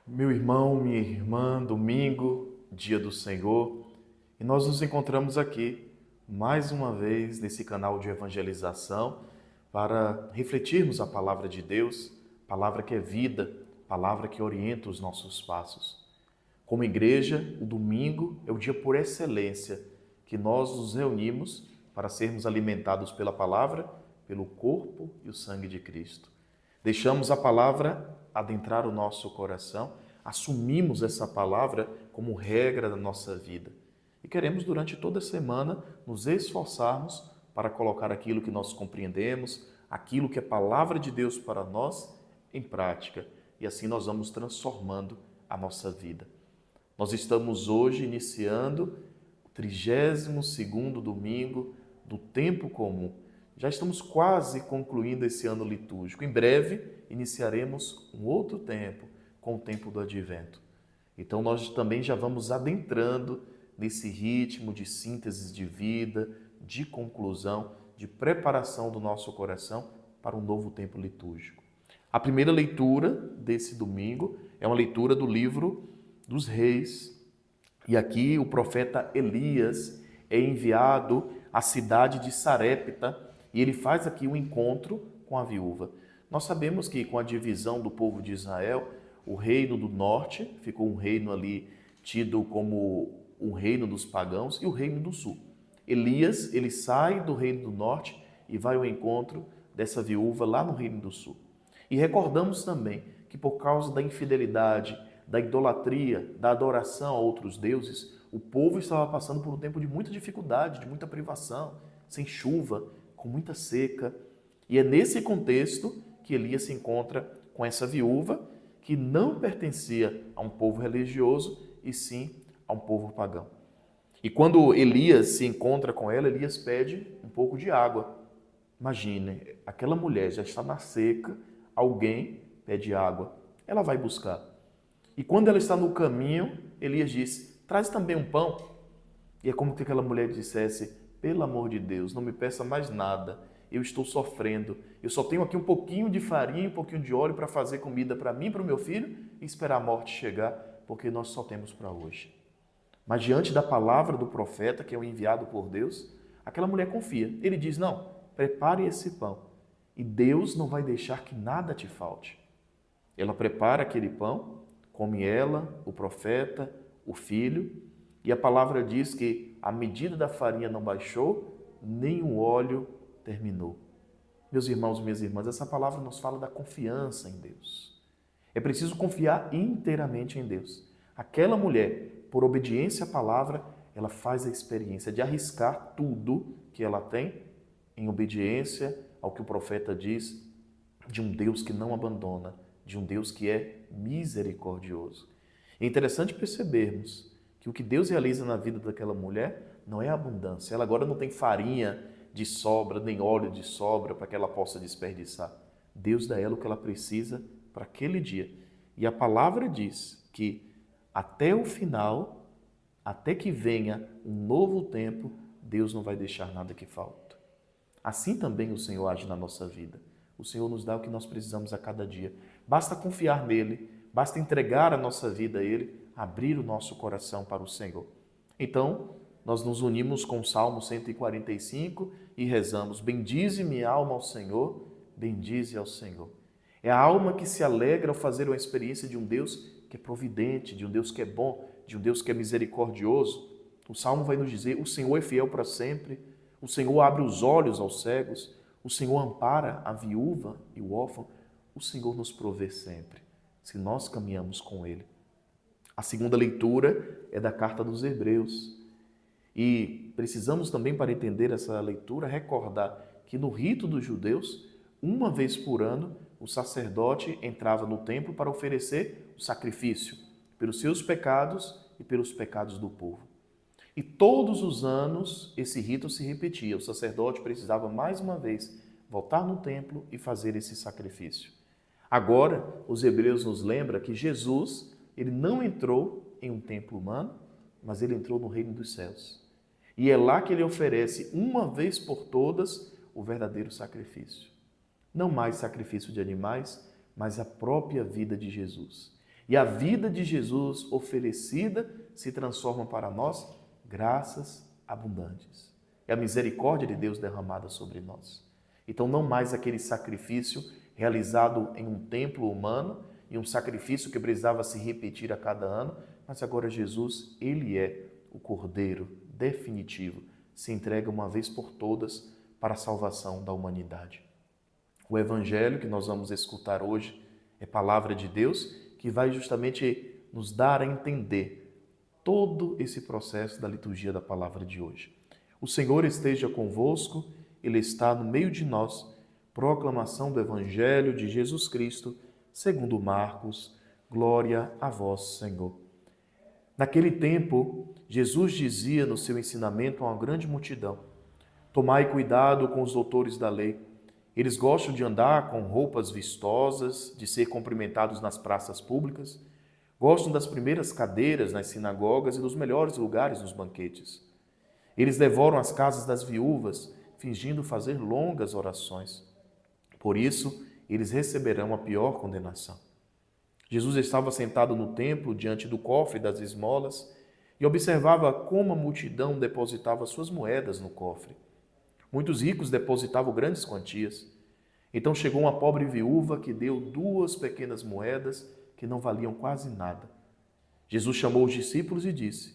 Meu irmão, minha irmã, domingo, dia do Senhor, e nós nos encontramos aqui mais uma vez nesse canal de evangelização para refletirmos a palavra de Deus, palavra que é vida, palavra que orienta os nossos passos. Como igreja, o domingo é o dia por excelência que nós nos reunimos para sermos alimentados pela palavra, pelo corpo e o sangue de Cristo. Deixamos a palavra adentrar o nosso coração, assumimos essa palavra como regra da nossa vida. E queremos, durante toda a semana, nos esforçarmos para colocar aquilo que nós compreendemos, aquilo que é palavra de Deus para nós, em prática. E assim nós vamos transformando a nossa vida. Nós estamos hoje iniciando o 32º domingo do tempo comum. Já estamos quase concluindo esse ano litúrgico. Em breve iniciaremos um outro tempo, com o tempo do Advento. Então nós também já vamos adentrando nesse ritmo de síntese de vida, de conclusão, de preparação do nosso coração para um novo tempo litúrgico. A primeira leitura desse domingo é uma leitura do livro dos Reis. E aqui o profeta Elias é enviado à cidade de Sarepta e ele faz aqui um encontro com a viúva. Nós sabemos que com a divisão do povo de Israel, o reino do norte ficou um reino ali tido como um reino dos pagãos e o reino do sul. Elias, ele sai do reino do norte e vai ao encontro dessa viúva lá no reino do sul. E recordamos também que por causa da infidelidade, da idolatria, da adoração a outros deuses, o povo estava passando por um tempo de muita dificuldade, de muita privação, sem chuva, com muita seca. E é nesse contexto que Elias se encontra com essa viúva que não pertencia a um povo religioso e sim a um povo pagão. E quando Elias se encontra com ela, Elias pede um pouco de água. Imagine, aquela mulher já está na seca, alguém pede água, ela vai buscar. E quando ela está no caminho, Elias diz, traz também um pão. E é como se aquela mulher dissesse, pelo amor de Deus, não me peça mais nada, eu estou sofrendo, eu só tenho aqui um pouquinho de farinha, um pouquinho de óleo para fazer comida para mim e para o meu filho e esperar a morte chegar, porque nós só temos para hoje. Mas diante da palavra do profeta, que é o enviado por Deus, aquela mulher confia. Ele diz, não, prepare esse pão e Deus não vai deixar que nada te falte. Ela prepara aquele pão, come ela, o profeta, o filho, e a palavra diz que a medida da farinha não baixou, nem o óleo terminou. Meus irmãos e minhas irmãs, essa palavra nos fala da confiança em Deus. É preciso confiar inteiramente em Deus. Aquela mulher, por obediência à palavra, ela faz a experiência de arriscar tudo que ela tem em obediência ao que o profeta diz de um Deus que não abandona, de um Deus que é misericordioso. É interessante percebermos que o que Deus realiza na vida daquela mulher não é abundância. Ela agora não tem farinha de sobra, nem óleo de sobra para que ela possa desperdiçar. Deus dá a ela o que ela precisa para aquele dia. E a palavra diz que até o final, até que venha um novo tempo, Deus não vai deixar nada que falte. Assim também o Senhor age na nossa vida. O Senhor nos dá o que nós precisamos a cada dia. Basta confiar nele, basta entregar a nossa vida a ele, abrir o nosso coração para o Senhor. Então, nós nos unimos com o Salmo 145 e rezamos, bendize minha alma ao Senhor, bendize ao Senhor. É a alma que se alegra ao fazer uma experiência de um Deus que é providente, de um Deus que é bom, de um Deus que é misericordioso. O Salmo vai nos dizer, o Senhor é fiel para sempre, o Senhor abre os olhos aos cegos, o Senhor ampara a viúva e o órfão, o Senhor nos provê sempre, se nós caminhamos com Ele. A segunda leitura é da carta dos Hebreus. E precisamos também, para entender essa leitura, recordar que no rito dos judeus, uma vez por ano, o sacerdote entrava no templo para oferecer o sacrifício pelos seus pecados e pelos pecados do povo. E todos os anos esse rito se repetia. O sacerdote precisava mais uma vez voltar no templo e fazer esse sacrifício. Agora, os hebreus nos lembram que Jesus, ele não entrou em um templo humano, mas ele entrou no reino dos céus. E é lá que ele oferece, uma vez por todas, o verdadeiro sacrifício. Não mais sacrifício de animais, mas a própria vida de Jesus. E a vida de Jesus oferecida se transforma para nós graças abundantes. É a misericórdia de Deus derramada sobre nós. Então, não mais aquele sacrifício realizado em um templo humano e um sacrifício que precisava se repetir a cada ano, mas agora Jesus, ele é o Cordeiro definitivo, se entrega uma vez por todas para a salvação da humanidade. O Evangelho que nós vamos escutar hoje é palavra de Deus que vai justamente nos dar a entender todo esse processo da liturgia da palavra de hoje. O Senhor esteja convosco, Ele está no meio de nós. Proclamação do Evangelho de Jesus Cristo, segundo Marcos. Glória a vós, Senhor. Naquele tempo, Jesus dizia no seu ensinamento a uma grande multidão: tomai cuidado com os doutores da lei. Eles gostam de andar com roupas vistosas, de ser cumprimentados nas praças públicas, gostam das primeiras cadeiras nas sinagogas e dos melhores lugares nos banquetes. Eles devoram as casas das viúvas, fingindo fazer longas orações. Por isso, eles receberão a pior condenação. Jesus estava sentado no templo, diante do cofre das esmolas, e observava como a multidão depositava suas moedas no cofre. Muitos ricos depositavam grandes quantias. Então chegou uma pobre viúva que deu 2 pequenas moedas que não valiam quase nada. Jesus chamou os discípulos e disse: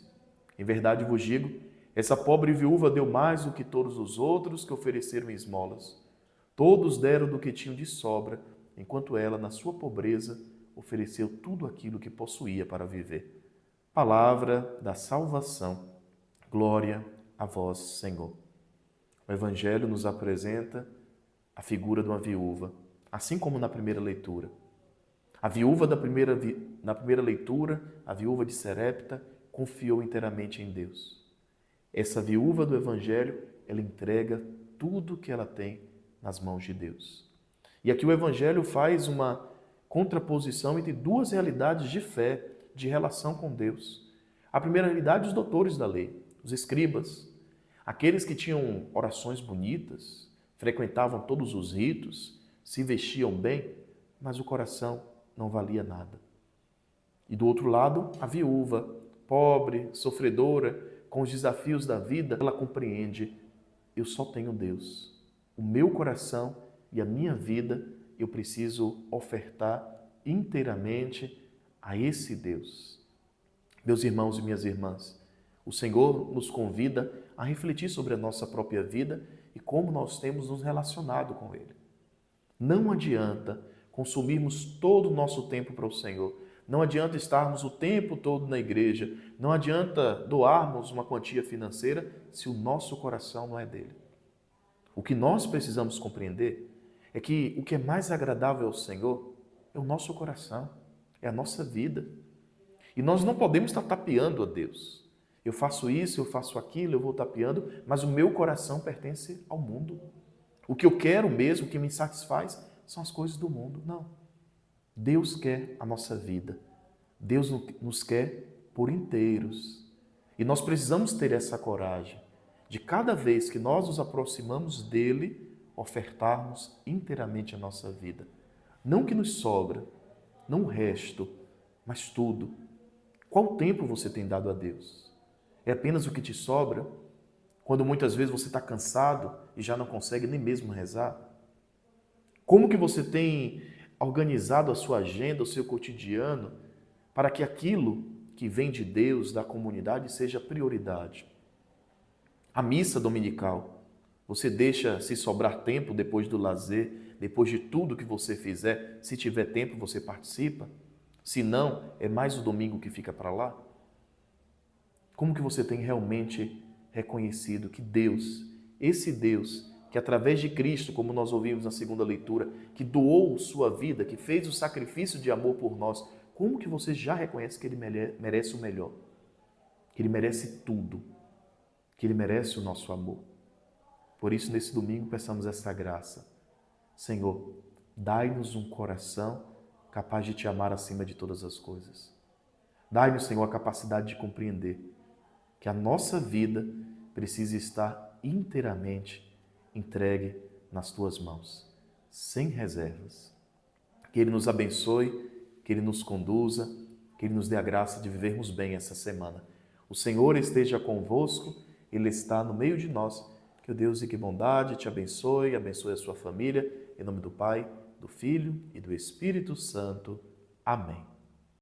em verdade vos digo, essa pobre viúva deu mais do que todos os outros que ofereceram esmolas. Todos deram do que tinham de sobra, enquanto ela, na sua pobreza, ofereceu tudo aquilo que possuía para viver. Palavra da salvação. Glória a vós, Senhor. O Evangelho nos apresenta a figura de uma viúva, assim como na primeira leitura. A viúva na primeira leitura, a viúva de Serepta, confiou inteiramente em Deus. Essa viúva do Evangelho, ela entrega tudo que ela tem nas mãos de Deus. E aqui o Evangelho faz uma contraposição entre 2 realidades de fé, de relação com Deus. A primeira realidade, os doutores da lei, os escribas, aqueles que tinham orações bonitas, frequentavam todos os ritos, se vestiam bem, mas o coração não valia nada. E do outro lado, a viúva, pobre, sofredora, com os desafios da vida, ela compreende: eu só tenho Deus. O meu coração e a minha vida eu preciso ofertar inteiramente a esse Deus. Meus irmãos e minhas irmãs, o Senhor nos convida a refletir sobre a nossa própria vida e como nós temos nos relacionado com Ele. Não adianta consumirmos todo o nosso tempo para o Senhor. Não adianta estarmos o tempo todo na igreja. Não adianta doarmos uma quantia financeira se o nosso coração não é dele. O que nós precisamos compreender é que o que é mais agradável ao Senhor é o nosso coração, é a nossa vida. E nós não podemos estar tapeando a Deus. Eu faço isso, eu faço aquilo, eu vou tapeando, mas o meu coração pertence ao mundo. O que eu quero mesmo, o que me satisfaz, são as coisas do mundo. Não. Deus quer a nossa vida. Deus nos quer por inteiros. E nós precisamos ter essa coragem de cada vez que nós nos aproximamos dele, ofertarmos inteiramente a nossa vida. Não o que nos sobra, não o resto, mas tudo. Qual tempo você tem dado a Deus? É apenas o que te sobra? Quando muitas vezes você está cansado e já não consegue nem mesmo rezar? Como que você tem organizado a sua agenda, o seu cotidiano, para que aquilo que vem de Deus, da comunidade, seja prioridade? A missa dominical, você deixa se sobrar tempo depois do lazer, depois de tudo que você fizer, se tiver tempo você participa? Se não, é mais o domingo que fica para lá? Como que você tem realmente reconhecido que Deus, esse Deus, que através de Cristo, como nós ouvimos na segunda leitura, que doou sua vida, que fez o sacrifício de amor por nós, como que você já reconhece que Ele merece o melhor? Que Ele merece tudo, que Ele merece o nosso amor. Por isso, nesse domingo, peçamos essa graça. Senhor, dai-nos um coração capaz de Te amar acima de todas as coisas. Dai-nos, Senhor, a capacidade de compreender que a nossa vida precisa estar inteiramente entregue nas Tuas mãos, sem reservas. Que Ele nos abençoe, que Ele nos conduza, que Ele nos dê a graça de vivermos bem essa semana. O Senhor esteja convosco, Ele está no meio de nós. Que o Deus e que bondade te abençoe, abençoe a sua família, em nome do Pai, do Filho e do Espírito Santo. Amém.